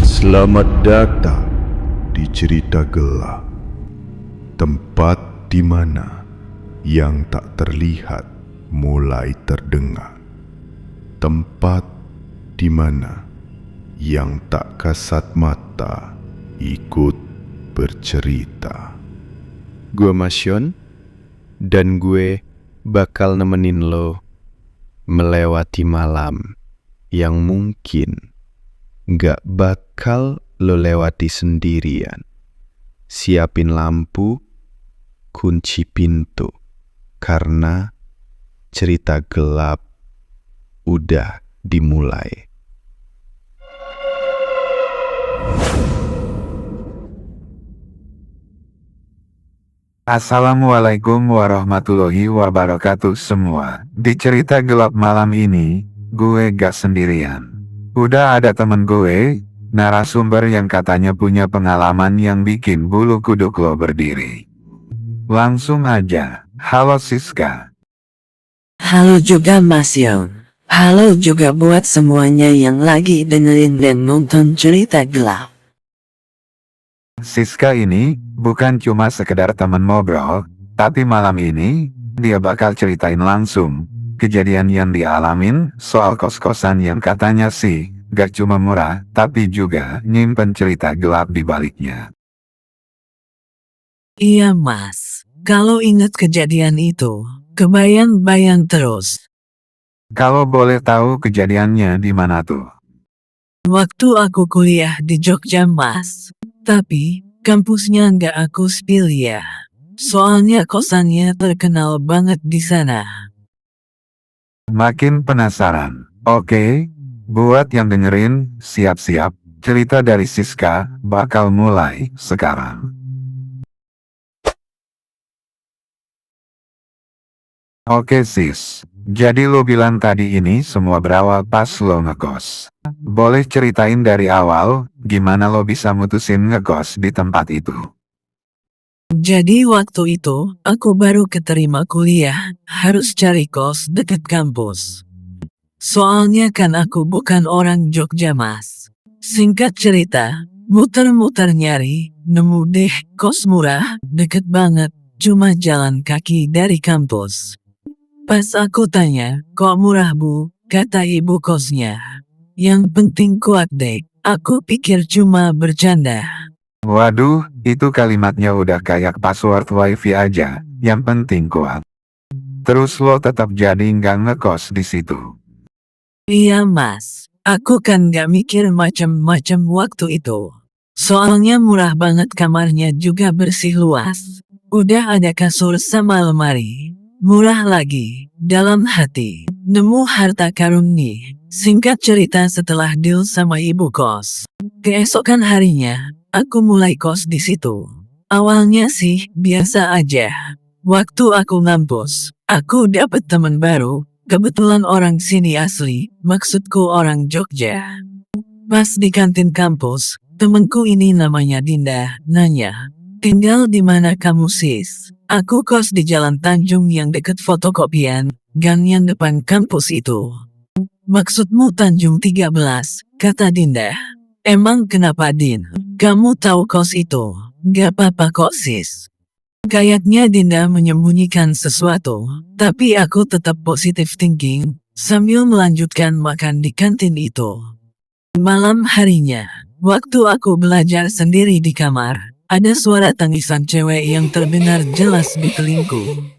Selamat datang di cerita gelap, tempat di mana yang tak terlihat mulai terdengar, tempat di mana yang tak kasat mata ikut bercerita. Gue Masyon, dan gue bakal nemenin lo melewati malam yang mungkin gak bakal lo lewati sendirian. Siapin lampu, kunci pintu, karena cerita gelap udah dimulai. Assalamualaikum warahmatullahi wabarakatuh semua. Di cerita gelap malam ini, gue gak sendirian. Udah ada temen gue, narasumber yang katanya punya pengalaman yang bikin bulu kuduk lo berdiri. Langsung aja, halo Siska. Halo juga Mas Yon. Halo juga buat semuanya yang lagi dengerin dan nonton cerita gelap. Siska ini bukan cuma sekedar temen ngobrol, tapi malam ini dia bakal ceritain langsung kejadian yang dialamin soal kos-kosan yang katanya sih gak cuma murah, tapi juga nyimpen cerita gelap di baliknya. Iya Mas, kalau ingat kejadian itu, kebayang-bayang terus. Kalau boleh tahu kejadiannya di mana tuh? Waktu aku kuliah di Jogja Mas, tapi kampusnya nggak aku spill ya. Soalnya kosannya terkenal banget di sana. Makin penasaran. Oke, buat yang dengerin, siap-siap. Cerita dari Siska bakal mulai sekarang. Oke sis, jadi lo bilang tadi ini semua berawal pas lo ngekos. Boleh ceritain dari awal, gimana lo bisa mutusin ngekos di tempat itu? Jadi waktu itu, aku baru keterima kuliah, harus cari kos deket kampus. Soalnya kan aku bukan orang Jogja Mas. Singkat cerita, muter-muter nyari, nemu deh kos murah, deket banget, cuma jalan kaki dari kampus. Pas aku tanya, kok murah bu, kata ibu kosnya. Yang penting kuat dek, aku pikir cuma bercanda. Waduh, itu kalimatnya udah kayak password wifi aja, yang penting kuat. Terus lo tetap jadi nggak ngekos di situ. Iya mas, aku kan gak mikir macem-macem waktu itu. Soalnya murah banget kamarnya juga bersih luas. Udah ada kasur sama lemari. Murah lagi, dalam hati. Nemu harta karun nih. Singkat cerita setelah deal sama ibu kos. Keesokan harinya, aku mulai kos di situ. Awalnya sih, biasa aja. Waktu aku ngampus, aku dapet temen baru. Kebetulan orang sini asli, maksudku orang Jogja. Pas di kantin kampus, temenku ini namanya Dinda, nanya, tinggal di mana kamu sis? Aku kos di Jalan Tanjung yang deket fotokopian, gang yang depan kampus itu. Maksudmu Tanjung 13, kata Dinda. Emang kenapa Din? Kamu tahu kos itu? Gak apa-apa kok sis. Kayaknya Dinda menyembunyikan sesuatu, tapi aku tetap positive thinking, sambil melanjutkan makan di kantin itu. Malam harinya, waktu aku belajar sendiri di kamar, ada suara tangisan cewek yang terdengar jelas di telingku.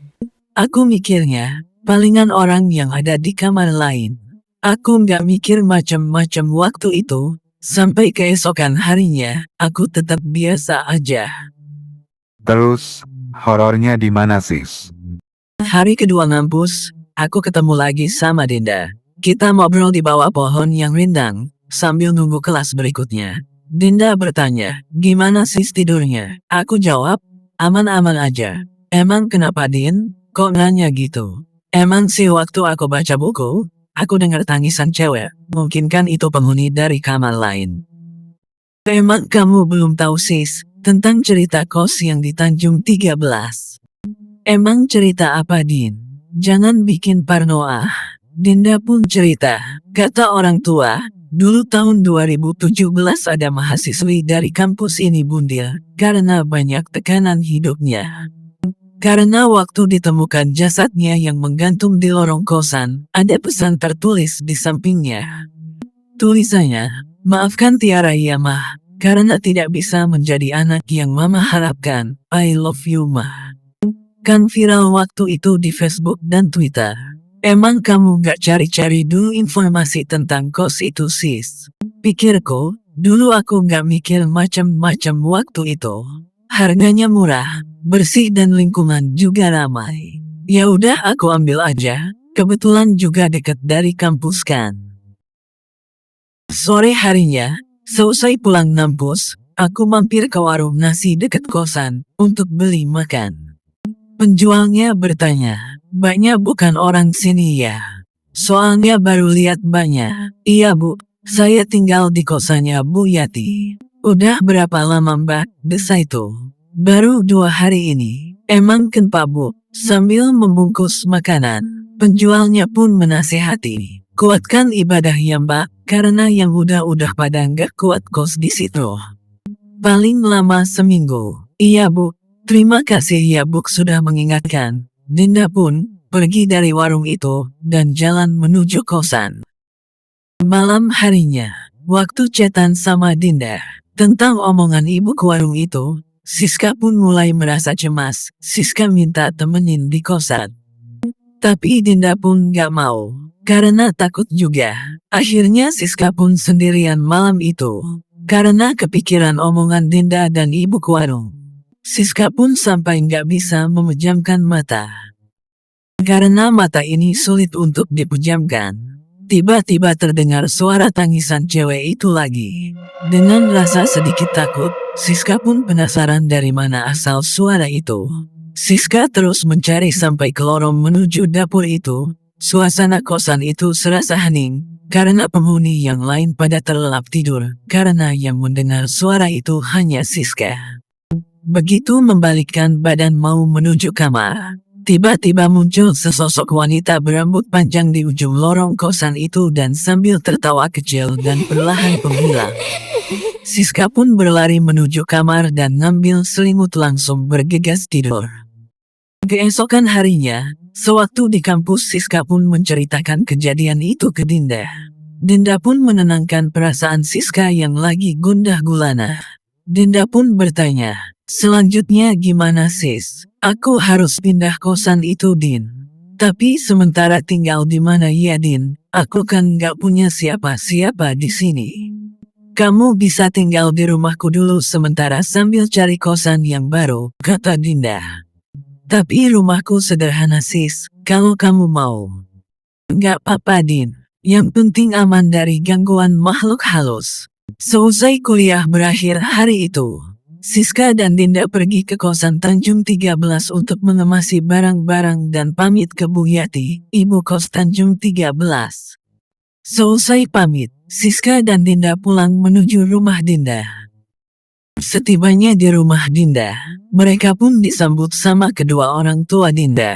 Aku mikirnya, palingan orang yang ada di kamar lain. Aku nggak mikir macem-macem waktu itu, sampai keesokan harinya, aku tetap biasa aja. Terus, horornya di mana sis? Hari kedua ngampus, aku ketemu lagi sama Dinda. Kita ngobrol di bawah pohon yang rindang, sambil nunggu kelas berikutnya. Dinda bertanya, gimana sis tidurnya? Aku jawab, aman-aman aja. Emang kenapa Din? Kok nanya gitu? Emang sih waktu aku baca buku, aku dengar tangisan cewek. Mungkin kan itu penghuni dari kamar lain. Emang kamu belum tahu sis, tentang cerita kos yang di Tanjung 13. Emang cerita apa Din? Jangan bikin parno ah. Dinda pun cerita, kata orang tua, dulu tahun 2017 ada mahasiswi dari kampus ini bundil karena banyak tekanan hidupnya. Karena waktu ditemukan jasadnya yang menggantung di lorong kosan, ada pesan tertulis di sampingnya. Tulisannya, maafkan Tiara ya Mah, karena tidak bisa menjadi anak yang Mama harapkan, I love you Mah. Kan viral waktu itu di Facebook dan Twitter. Emang kamu gak cari-cari dulu informasi tentang kos itu sis? Pikirku, dulu aku gak mikir macam-macam waktu itu. Harganya murah, bersih dan lingkungan juga ramai. Ya udah aku ambil aja, kebetulan juga dekat dari kampus kan. Sore harinya, selesai pulang ngampus, aku mampir ke warung nasi dekat kosan untuk beli makan. Penjualnya bertanya, "Banyak bukan orang sini ya? Soalnya baru lihat banyak." "Iya bu, saya tinggal di kosannya Bu Yati." "Udah berapa lama mbak?" desa itu. "Baru 2 hari ini." "Emang kenapa bu?" Sambil membungkus makanan, penjualnya pun menasehati, "Kuatkan ibadah ya mbak, karena yang udah pada nggak kuat kos di situ. Paling lama seminggu." "Iya bu, terima kasih ya bu sudah mengingatkan." Dinda pun pergi dari warung itu dan jalan menuju kosan. Malam harinya, waktu chatan sama Dinda tentang omongan ibu ke warung itu, Siska pun mulai merasa cemas. Siska minta temenin di kosan. Tapi Dinda pun gak mau, karena takut juga. Akhirnya Siska pun sendirian malam itu, karena kepikiran omongan Dinda dan ibu ke warung. Siska pun sampai gak bisa memejamkan mata. Karena mata ini sulit untuk dipejamkan, tiba-tiba terdengar suara tangisan cewek itu lagi. Dengan rasa sedikit takut, Siska pun penasaran dari mana asal suara itu. Siska terus mencari sampai ke lorong menuju dapur itu. Suasana kosan itu serasa hening, karena penghuni yang lain pada terlelap tidur, karena yang mendengar suara itu hanya Siska. Begitu membalikkan badan mau menuju kamar, tiba-tiba muncul sesosok wanita berambut panjang di ujung lorong kosan itu dan sambil tertawa kecil dan perlahan menghilang. Siska pun berlari menuju kamar dan ngambil selimut langsung bergegas tidur. Keesokan harinya, sewaktu di kampus Siska pun menceritakan kejadian itu ke Dinda. Dinda pun menenangkan perasaan Siska yang lagi gundah gulana. Dinda pun bertanya, "Selanjutnya gimana sis? Aku harus pindah kosan itu Din. Tapi sementara tinggal di mana ya Din? Aku kan gak punya siapa-siapa di sini. Kamu bisa tinggal di rumahku dulu sementara sambil cari kosan yang baru," kata Dinda. "Tapi rumahku sederhana sis, kalau kamu mau." "Gak apa-apa Din, yang penting aman dari gangguan makhluk halus." Seusai kuliah berakhir hari itu, Siska dan Dinda pergi ke kosan Tanjung 13 untuk mengemasi barang-barang dan pamit ke Bu Yati, ibu kos Tanjung 13. Seusai pamit, Siska dan Dinda pulang menuju rumah Dinda. Setibanya di rumah Dinda, mereka pun disambut sama kedua orang tua Dinda.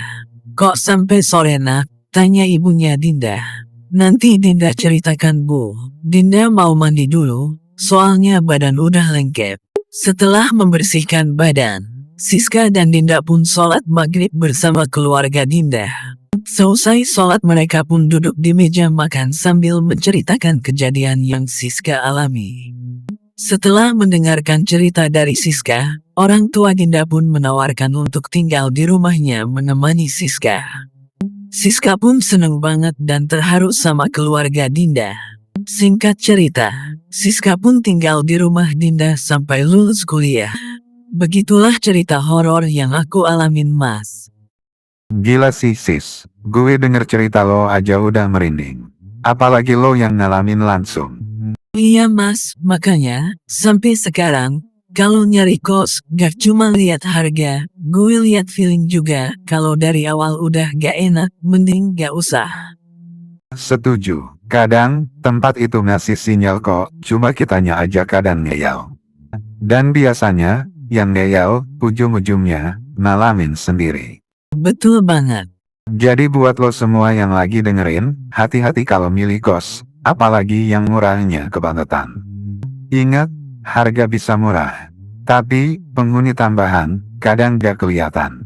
"Kok sampai sore nak?" tanya ibunya Dinda. "Nanti Dinda ceritakan bu." Dinda mau mandi dulu, soalnya badan udah lengket. Setelah membersihkan badan, Siska dan Dinda pun sholat maghrib bersama keluarga Dinda. Seusai sholat mereka pun duduk di meja makan sambil menceritakan kejadian yang Siska alami. Setelah mendengarkan cerita dari Siska, orang tua Dinda pun menawarkan untuk tinggal di rumahnya menemani Siska. Siska pun seneng banget dan terharu sama keluarga Dinda. Singkat cerita, Siska pun tinggal di rumah Dinda sampai lulus kuliah. Begitulah cerita horor yang aku alamin mas. Gila sih sis, gue denger cerita lo aja udah merinding. Apalagi lo yang ngalamin langsung. Iya mas, makanya, sampai sekarang, kalau nyari kos, gak cuma lihat harga, gue lihat feeling juga. Kalau dari awal udah gak enak, mending gak usah. Setuju, kadang tempat itu ngasih sinyal kok, cuma kitanya aja kadang ngeyel. Dan biasanya, yang ngeyel, ujung-ujungnya, ngalamin sendiri. Betul banget. Jadi buat lo semua yang lagi dengerin, hati-hati kalau milih kos, apalagi yang murahnya kebangetan. Ingat, harga bisa murah, tapi penghuni tambahan kadang gak kelihatan.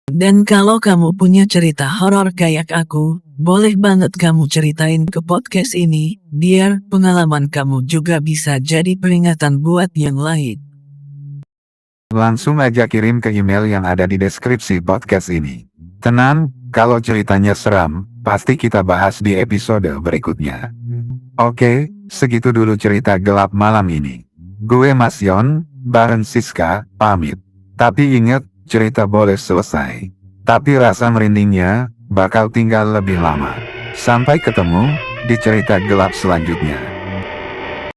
Dan kalau kamu punya cerita horor kayak aku, boleh banget kamu ceritain ke podcast ini, biar pengalaman kamu juga bisa jadi peringatan buat yang lain. Langsung aja kirim ke email yang ada di deskripsi podcast ini. Tenang, kalau ceritanya seram, pasti kita bahas di episode berikutnya. Oke, segitu dulu cerita gelap malam ini. Gue Mas Yon, bareng Siska, pamit. Tapi ingat, cerita boleh selesai, tapi rasa merindingnya bakal tinggal lebih lama. Sampai ketemu di cerita gelap selanjutnya.